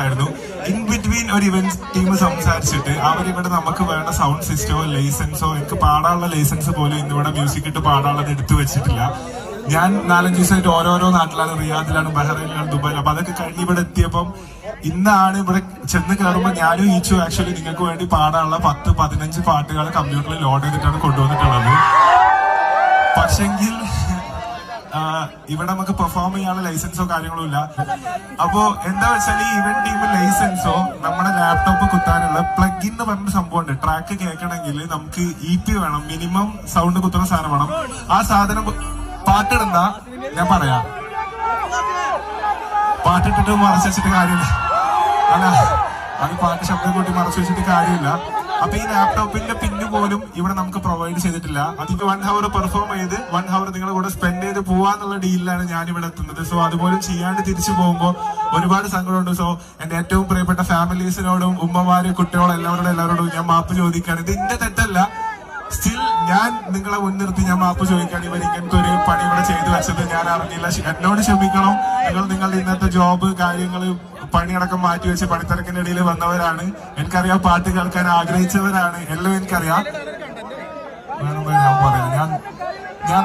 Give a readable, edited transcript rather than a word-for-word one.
ആയിരുന്നു. In between ഒരു event team സംസാരിച്ചിട്ട് അവരിവിടെ നമുക്ക് വേണ്ട സൗണ്ട് സിസ്റ്റമോ ലൈസൻസോ, എനിക്ക് പാടാനുള്ള ലൈസൻസ് പോലും ഇന്നിവിടെ മ്യൂസിക് ഇട്ട് പാടാനുള്ളത് എടുത്തു വെച്ചിട്ടില്ല. ഞാൻ 4-5 ദിവസമായിട്ട് ഓരോരോ നാട്ടിലാണ്, റിയാദിലാണ്, ബഹ്റൈനിലാണ്, ദുബായിലാണ്. അപ്പൊ അതൊക്കെ കഴിഞ്ഞ് ഇവിടെ എത്തിയപ്പം ഇന്നാണ് ഇവിടെ ചെന്ന് കയറുമ്പോൾ ഞാനും ഈച്ചു ആക്ച്വലി നിങ്ങൾക്ക് വേണ്ടി പാടാനുള്ള 10-15 പാട്ടുകൾ കമ്പ്യൂട്ടറിൽ ലോഡ് ചെയ്തിട്ടാണ് കൊണ്ടുവന്നിട്ടുള്ളത്. പക്ഷെങ്കിൽ ഇവിടെ നമുക്ക് പെർഫോം ചെയ്യാനുള്ള ലൈസൻസോ കാര്യങ്ങളോ ഇല്ല. അപ്പോ എന്താ വെച്ചാൽ ഈ ഇവന്റ് ടീം ലൈസൻസോ നമ്മുടെ ലാപ്ടോപ്പ് കുത്താനുള്ള പ്ലഗ് ഇൻ എന്ന് പറഞ്ഞ സംഭവമുണ്ട്. ട്രാക്ക് കേൾക്കണമെങ്കിൽ നമുക്ക് EP വേണം, മിനിമം സൗണ്ട് കുത്തുന്ന സാധനം വേണം. ആ സാധനം പാട്ടിടുന്ന ഞാൻ പറയാം, പാട്ടിട്ടിട്ട് മറച്ചു വെച്ചിട്ട് കാര്യമില്ല. അല്ല, അത് പാട്ട് ശബ്ദം കൂട്ടി മറച്ചു വെച്ചിട്ട് കാര്യമില്ല. അപ്പൊ ഈ ലാപ്ടോപ്പിന്റെ പിന്ന് പോലും ഇവിടെ നമുക്ക് പ്രൊവൈഡ് ചെയ്തിട്ടില്ല. അതിപ്പോ 1 hour പെർഫോം ചെയ്ത് 1 hour നിങ്ങളുടെ കൂടെ സ്പെൻഡ് ചെയ്ത് പോവാന്നുള്ള ഡീലിലാണ് ഞാൻ ഇവിടെ എത്തുന്നത്. സോ അതുപോലും ചെയ്യാണ്ട് തിരിച്ചു പോകുമ്പോൾ ഒരുപാട് സങ്കടമുണ്ട്. സോ എന്റെ ഏറ്റവും പ്രിയപ്പെട്ട ഫാമിലീസിനോടും ഉമ്മമാര് കുട്ടികളോടും എല്ലാവരോടും ഞാൻ മാപ്പ് ചോദിക്കുകയാണ്. ഇത് എന്റെ തെറ്റല്ല. സ്റ്റിൽ ഞാൻ നിങ്ങളെ മുൻനിർത്തി ഞാൻ മാപ്പ് ചോദിക്കാൻ. ഇവർ ഇങ്ങനത്തെ ഒരു പണി ഇവിടെ ചെയ്തു വെച്ചത് ഞാൻ അറിഞ്ഞില്ല. എന്നോട് ക്ഷമിക്കണം. നിങ്ങളുടെ ഇന്നത്തെ ജോബ് കാര്യങ്ങൾ പണിയടക്കം മാറ്റി വെച്ച് പണിത്തിരക്കിന്റെ ഇടയിൽ വന്നവരാണ്. എനിക്കറിയാം, പാട്ട് കേൾക്കാൻ ആഗ്രഹിച്ചവരാണ്. എല്ലാം എനിക്കറിയാം. ഞാൻ പറയാം, ഞാൻ